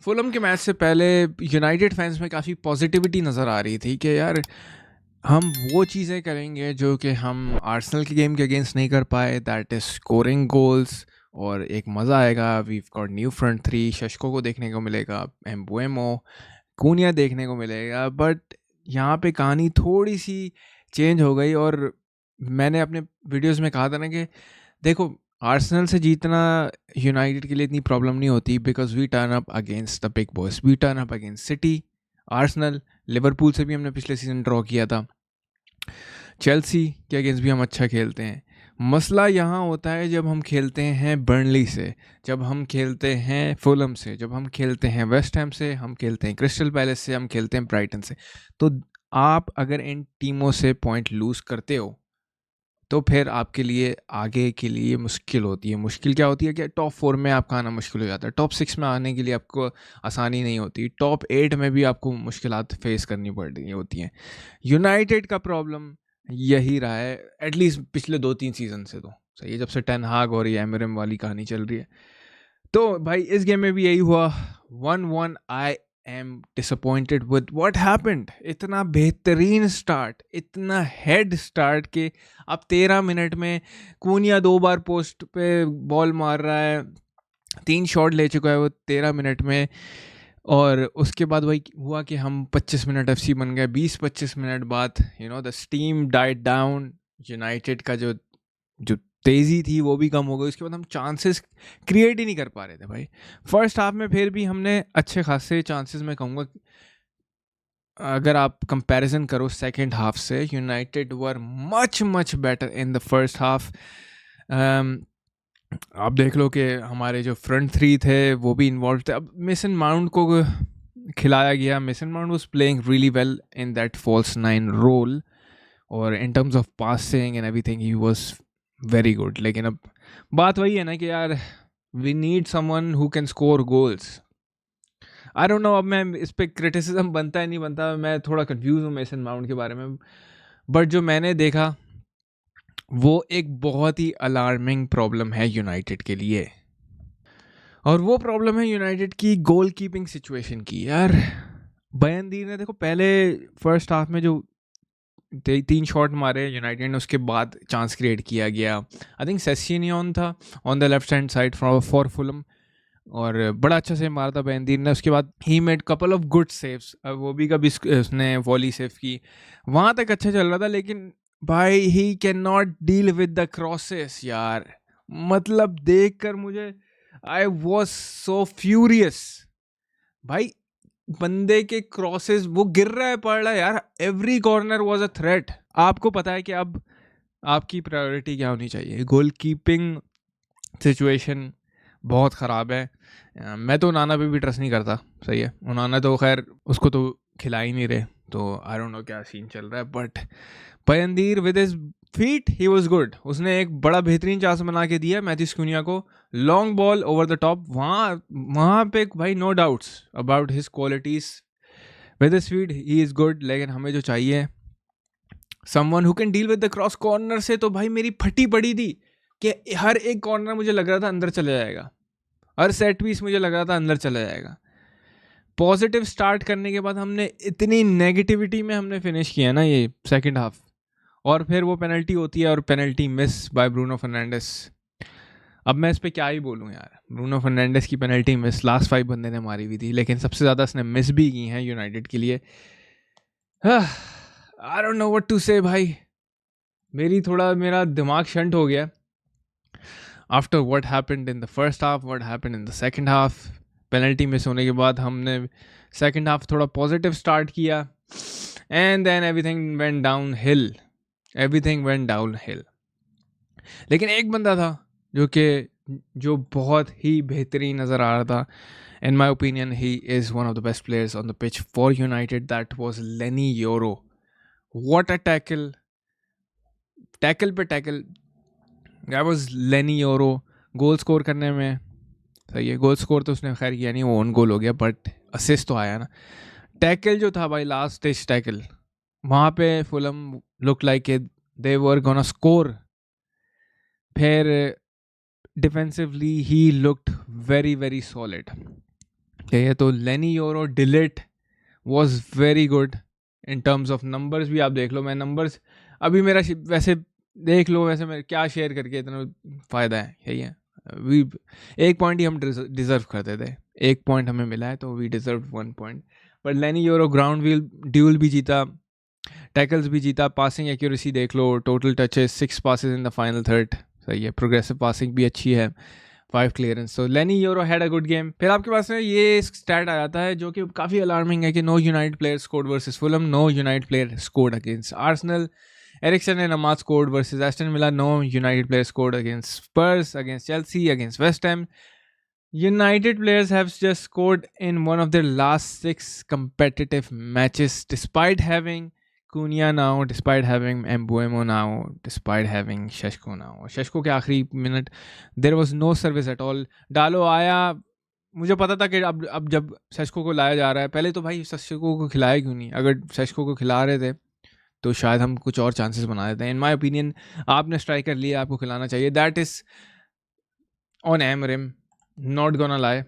Fulham के match से पहले यूनाइटेड फैंस में काफ़ी पॉजिटिविटी नज़र आ रही थी कि यार हम वो चीज़ें करेंगे जो कि हम आर्सेनल के गेम के अगेंस्ट नहीं कर पाए, दैट इज़ स्कोरिंग गोल्स। और एक मज़ा आएगा, we've got new front three, शशको को देखने को मिलेगा, एम्बुएमो, कूनिया देखने को मिलेगा। बट यहाँ पे कहानी थोड़ी सी चेंज हो गई। और मैंने अपने वीडियोस में कहा था ना कि देखो, आर्सेनल से जीतना यूनाइटेड के लिए इतनी प्रॉब्लम नहीं होती, because we turn up against the big boys, we turn up against City, Arsenal, Liverpool से भी हमने पिछले सीज़न ड्रॉ किया था, चेल्सी के अगेंस्ट भी हम अच्छा खेलते हैं। मसला यहाँ होता है जब हम खेलते हैं बर्नली से, जब हम खेलते हैं फुलम से, जब हम खेलते हैं वेस्ट हैम से, हम खेलते हैं क्रिस्टल पैलेस से, हम खेलते हैं ब्राइटन से। तो आप अगर इन टीमों से पॉइंट लूज़ करते हो तो फिर आपके लिए आगे के लिए मुश्किल होती है। मुश्किल क्या होती है कि टॉप 4 में आपका आना मुश्किल हो जाता है, टॉप 6 में आने के लिए आपको आसानी नहीं होती, टॉप 8 में भी आपको मुश्किलात फेस करनी पड़ रही होती हैं। यूनाइटेड का प्रॉब्लम यही रहा है, एटलीस्ट पिछले 2-3 सीज़न से। तो सही है, जब से टेन हाग और ये एमरम वाली कहानी चल रही है। तो भाई इस गेम में भी यही हुआ, 1-1। I am disappointed with what happened. इतना बेहतरीन स्टार्ट, इतना हेड स्टार्ट के अब 13 मिनट में कूनिया 2 बार पोस्ट पे बॉल मार रहा है, 3 शॉट ले चुका है वो 13 मिनट में। और उसके बाद वही हुआ कि हम 25 मिनट एफसी बन गए। 20-25 मिनट बाद the steam diet down, United का जो जो तेज़ी थी वो भी कम हो गई। उसके बाद हम चांसेस क्रिएट ही नहीं कर पा रहे थे भाई। फर्स्ट हाफ में फिर भी हमने अच्छे खासे चांसेस, मैं कहूँगा अगर आप कंपैरिजन करो सेकंड हाफ से, United were much much better in the first half. आप देख लो कि हमारे जो फ्रंट थ्री थे वो भी इन्वॉल्व थे। अब मेसन माउंट को खिलाया गया, Mason Mount was playing really well in that false nine role, और in terms of passing and everything he was very good. लेकिन अब बात वही है ना कि यार we need someone who can score goals. I don't know, अब मैं इस पर क्रिटिसिज्म बनता है नहीं बनता, मैं थोड़ा कंफ्यूज हूँ मेसन माउंट के बारे में। बट जो मैंने देखा वो एक बहुत ही अलार्मिंग प्रॉब्लम है यूनाइटेड के लिए, और वो प्रॉब्लम है यूनाइटेड की गोल कीपिंग सिचुएशन की। यार बयानदीर ने देखो पहले फर्स्ट हाफ में जो 3 शॉट मारे यूनाइटेड ने, उसके बाद चांस क्रिएट किया गया। आई थिंक सेसिनियन था on the left hand side for Fulham, और बड़ा अच्छा सेव मारा था बयानदीर ने। उसके बाद he made couple of good saves, वो भी कभी उसने वॉली सेव की, वहाँ तक अच्छा चल रहा था। लेकिन भाई he can not deal with the crosses यार। मतलब देख कर मुझे आई वॉज सो फ्यूरियस भाई। बंदे के क्रॉसेस, वो गिर रहा है, पड़ रहा है यार, every corner was a threat. आपको पता है कि अब आपकी प्रायोरिटी क्या होनी चाहिए। गोल कीपिंग सिचुएशन बहुत ख़राब है। मैं तो उनाना पे भी ट्रस्ट नहीं करता, सही है। उनाना तो खैर उसको तो खिला ही नहीं रहे, तो आई डोंट नो क्या सीन चल रहा है। बट पयंदीर with his feet he was good. उसने एक बड़ा बेहतरीन चांस बना के दिया मैथ्यूस कुनिया को, long ball over the top. वहाँ पे भाई no doubts about his qualities. With his feet he is good, लेकिन हमें जो चाहिए someone who can deal with the cross corner से। तो भाई मेरी फटी पड़ी थी कि हर एक कॉर्नर मुझे लग रहा था अंदर चला जाएगा, हर सेट पीस मुझे लग रहा था अंदर चला जाएगा। पॉजिटिव स्टार्ट करने के बाद हमने इतनी नेगेटिविटी में हमने फिनिश किया ना ये सेकंड हाफ, और फिर वो पेनल्टी होती है और penalty miss by Bruno Fernandes. अब मैं इस पर क्या ही बोलूँ यार, ब्रूनो फर्नांडिस की पेनल्टी मिस, लास्ट 5 बंदे ने मारी हुई थी, लेकिन सबसे ज़्यादा उसने मिस भी की हैं यूनाइटेड के लिए। I don't know what to say भाई। मेरा दिमाग शंट हो गया after what happened in the first half, what happened in the second half. Penalty miss होने के बाद हमने सेकंड हाफ थोड़ा पॉजिटिव स्टार्ट किया, and then everything went downhill, everything went downhill. लेकिन एक बंदा था जो बहुत ही बेहतरीन नज़र आ रहा था। In my opinion he is one of the best players on the pitch for United, that was Lenny Yoro. What a tackle, tackle पे tackle, that was Lenny Yoro. Goal score करने में सही है, गोल स्कोर तो उसने खैर किया नहीं, वो ओन गोल हो गया, बट असिस्ट तो आया ना। टैकल जो था भाई, लास्ट स्टेज टैकल, वहाँ पे Fulham look like they were gonna score. फिर defensively he looked very very solid. ठीक है, तो Lenny Yoro delete was very good in terms of numbers भी आप देख लो। मैं नंबर्स अभी मेरा वैसे देख लो, वैसे मैं क्या शेयर करके इतना फ़ायदा है, यही है। वी एक पॉइंट ही हम डिज़र्व करते थे, एक पॉइंट हमें मिला है, तो वी डिज़र्व 1 पॉइंट। बट लेनी योरो ग्राउंड व्हील ड्यूल भी जीता, टैकल्स भी जीता, पासिंग एक्यूरेसी देख लो, total touches 6 passes in the final third, सही है। प्रोग्रेसिव पासिंग भी अच्छी है, 5 क्लियरेंस। तो Lenny योरो had a good game. फिर आपके पास में ये स्टैट आ जाता है जो कि काफ़ी अलार्मिंग है कि no United player scored versus Fulham, no United player scored against Arsenal. Eriksen and Ahmad scored versus Aston Villa. No United player scored against Spurs, against Chelsea, against West Ham. United players have just scored in one of their last 6 competitive matches, despite having Cunha now, despite having Mbeumo now, despite having Sheshko now. Sheshko के आखिरी minute there was no service at all. डालो आया, मुझे पता था कि अब जब शेशको को लाया जा रहा है, पहले तो भाई शेशको को खिलाया क्यों नहीं? अगर शेशको को खिला रहे थे तो शायद हम कुछ और चांसेस बना देते हैं। इन माय ओपिनियन आपने स्ट्राइकर लिया, आपको खिलाना चाहिए। That is on Amorim, not gonna lie.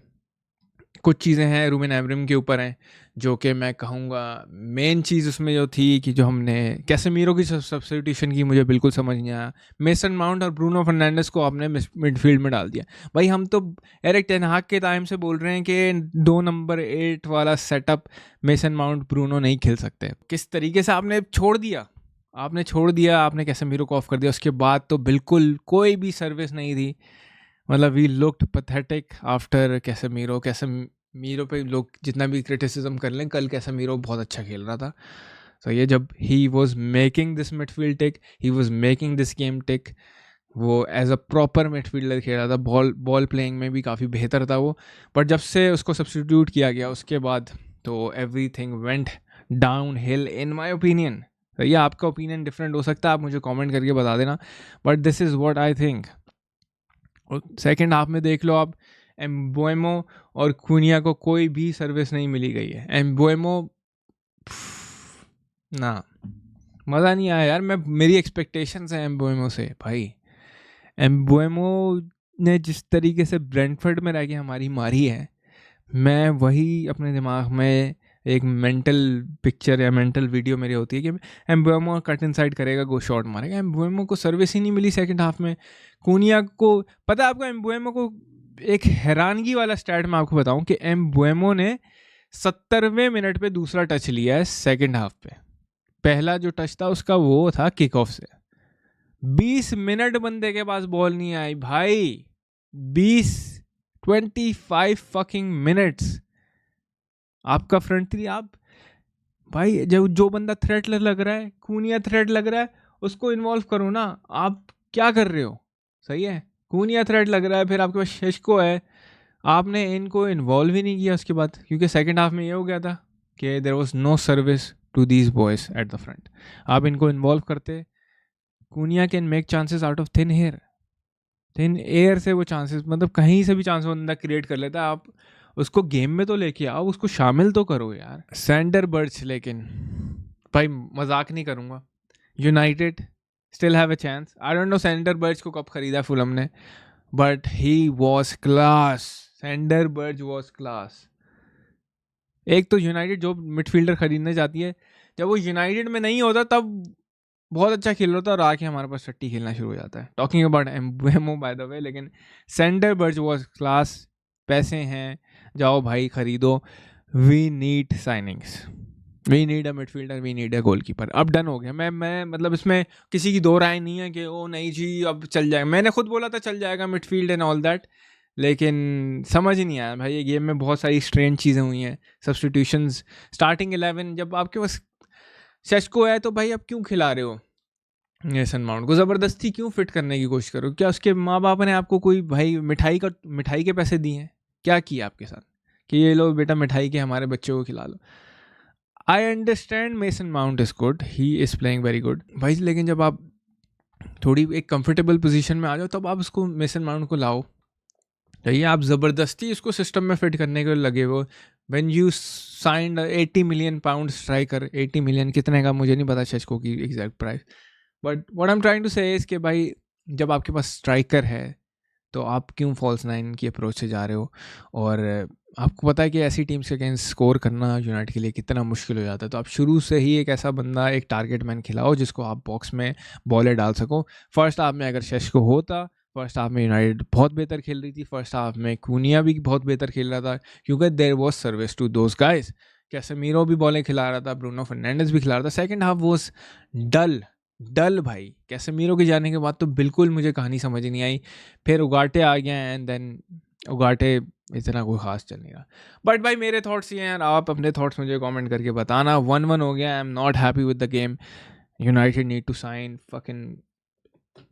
कुछ चीज़ें हैं रूबेन एमरिम के ऊपर हैं जो कि मैं कहूँगा मेन चीज़ उसमें जो थी कि जो हमने कैसेमीरो की सब्स्टिट्यूशन की, मुझे बिल्कुल समझ नहीं आया। मेसन माउंट और ब्रूनो फर्नांडिस को आपने मिडफील्ड में डाल दिया। भाई हम तो एरिक टेन हाग के टाइम से बोल रहे हैं कि 2 नंबर 8 वाला सेटअप मेसन माउंट ब्रूनो नहीं खेल सकते। किस तरीके से आपने छोड़ दिया, आपने कैसेमीरो को ऑफ कर दिया। उसके बाद तो बिल्कुल कोई भी सर्विस नहीं थी। मतलब we looked pathetic after Casemiro पे लोग जितना भी क्रिटिसिज्म कर लें, कल कैसेमीरो बहुत अच्छा खेल रहा था। तो ये जब he was making this midfield tick, he was making this game tick, वो एज अ प्रॉपर मिडफील्डर खेल रहा था। बॉल प्लेइंग में भी काफ़ी बेहतर था वो। बट जब से उसको सब्स्टिट्यूट किया गया उसके बाद तो everything went down hill in my opinion. तो ये आपका ओपिनियन डिफरेंट हो सकता है, आप मुझे कमेंट करके बता देना, but this is what I think. और सेकेंड हाफ में देख लो आप, एम्बुएमो और कुनिया को कोई भी सर्विस नहीं मिली गई है। एम्बुएमो ना, मज़ा नहीं आया यार। मेरी एक्सपेक्टेशंस हैं एम्बुएमो से भाई। एम्बुएमो ने जिस तरीके से ब्रेंटफोर्ड में रह के हमारी मारी है, मैं वही अपने दिमाग में एक मेंटल पिक्चर या मेंटल वीडियो मेरी होती है कि एम्बुएमो कट इनसाइड करेगा, गो शॉट मारेगा। एम्बुएमो को सर्विस ही नहीं मिली सेकंड हाफ में। कुनिया को पता है आपको, एम्बुएमो को एक हैरानगी वाला स्टैट मैं आपको बताऊं कि एम्बुएमो ने 70वें मिनट पे दूसरा टच लिया है सेकंड हाफ पे। पहला जो टच था उसका वो था किक ऑफ से। 20 मिनट बंदे के पास बॉल नहीं आई भाई। 25 फकिंग मिनट्स आपका फ्रंट थ्री। आप भाई जब जो बंदा थ्रेट लग रहा है, कुनिया थ्रेट लग रहा है, उसको इन्वॉल्व करो ना। आप क्या कर रहे हो? सही है, कुनिया थ्रेट लग रहा है, फिर आपके पास शेशको है, आपने इनको इन्वॉल्व ही नहीं किया उसके बाद, क्योंकि सेकंड हाफ में ये हो गया था कि there was no service to these boys at the front. आप इनको इन्वॉल्व करते, Cunha can make chances out of thin air से। वो चांसेस मतलब कहीं से भी चांस बंदा क्रिएट कर लेता है। आप उसको गेम में तो लेके आओ, उसको शामिल तो करो यार। सैंडर बर्च, लेकिन भाई मजाक नहीं करूँगा, United still have a chance. I don't know Sander Berge को कब खरीदा फुलम ने, but he was class. Sander Berge was class. एक तो यूनाइटेड जो मिडफील्डर खरीदने जाती है, जब वो यूनाइटेड में नहीं होता तब बहुत अच्छा खेल रहा था और आके हमारे पास सट्टी खेलना शुरू हो जाता है। Talking about Mbeumo by the way, लेकिन सैंडर बर्च वॉज क्लास। पैसे हैं, जाओ भाई खरीदो। We need signings, we need a midfielder, we need a goalkeeper. अब डन हो गया। मैं मतलब इसमें किसी की दो राय नहीं है कि ओ नहीं जी अब चल जाएगा। मैंने खुद बोला था चल जाएगा मिडफील्ड एंड ऑल दैट, लेकिन समझ ही नहीं आया भाई। ये गेम में बहुत सारी स्ट्रेंज चीज़ें हुई हैं। सब्स्टिट्यूशंस, स्टार्टिंग 11 जब आपके पास शेशको है तो भाई अब क्यों खिला रहे हो मेसन माउंट को? ज़बरदस्ती क्यों फिट करने की कोशिश करो? क्या उसके माँ बाप ने आपको कोई भाई मिठाई के पैसे दिए हैं? क्या किया आपके साथ कि ये लो बेटा मिठाई के हमारे बच्चों को खिला लो? I understand Mason Mount is good, he is playing very good भाई, लेकिन जब आप थोड़ी एक कंफर्टेबल पोजीशन में आ जाओ तब आप उसको मेसन माउंट को लाओ। चाहिए आप ज़बरदस्ती इसको सिस्टम में फिट करने के लगे हो। When you signed 80 million pound striker, 80 million कितने का मुझे नहीं पता शेशको की exact price, but what I am trying to say is कि भाई जब आपके पास स्ट्राइकर है तो आप क्यों फॉल्स नाइन की अप्रोच से जा रहे हो? और आपको पता है कि ऐसी टीम्स के अगेंस्ट स्कोर करना यूनाइटेड के लिए कितना मुश्किल हो जाता है, तो आप शुरू से ही एक ऐसा बंदा, एक टारगेट मैन खिलाओ जिसको आप बॉक्स में बॉलें डाल सको। फर्स्ट हाफ में अगर शेष्को होता, फर्स्ट हाफ में यूनाइटेड बहुत बेहतर खेल रही थी, फर्स्ट हाफ में कूनिया भी बहुत बेहतर खेल रहा था क्योंकि there was service to those guys. Casemiro भी बॉलें खिला रहा था, ब्रूनो फर्नांडिस भी खिला रहा था। सेकंड हाफ वाज डल डल भाई। कैसेमीरो के जाने के बाद तो बिल्कुल मुझे कहानी समझ नहीं आई। फिर उगाटे आ गया एंड देन उगाटे इतना कोई खास चल नहीं रहा। बट भाई मेरे थॉट्स ये हैं यार, आप अपने थॉट्स मुझे कमेंट करके बताना। 1-1 हो गया, I am not happy with the game. United need to sign fucking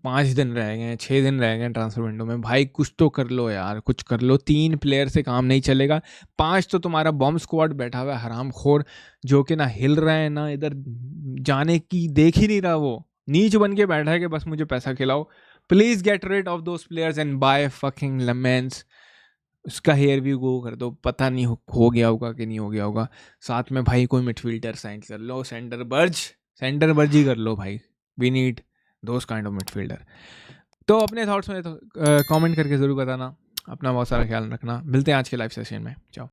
5 दिन रह गए हैं, 6 दिन रह गए हैं ट्रांसफर विंडो में। भाई कुछ तो कर लो यार, कुछ कर लो। 3 प्लेयर से काम नहीं चलेगा। 5 तो तुम्हारा बॉम्ब स्क्वाड बैठा हुआ है हरामखोर, जो कि ना हिल रहा है ना इधर जाने की देख ही नहीं रहा। वो नीच बन के बैठा है कि बस मुझे पैसा खिलाओ। Please get rid of those players and buy fucking Lammens. उसका हेयर भी गो कर दो, पता नहीं हो गया होगा कि नहीं हो गया होगा। साथ में भाई कोई मिडफील्डर साइन कर लो, सेंटर बर्ज ही कर लो भाई। We need those kind of midfielder. तो अपने थॉट्स में तो कमेंट करके ज़रूर बताना। अपना बहुत सारा ख्याल रखना। मिलते हैं आज के लाइव सेशन में। चाओ।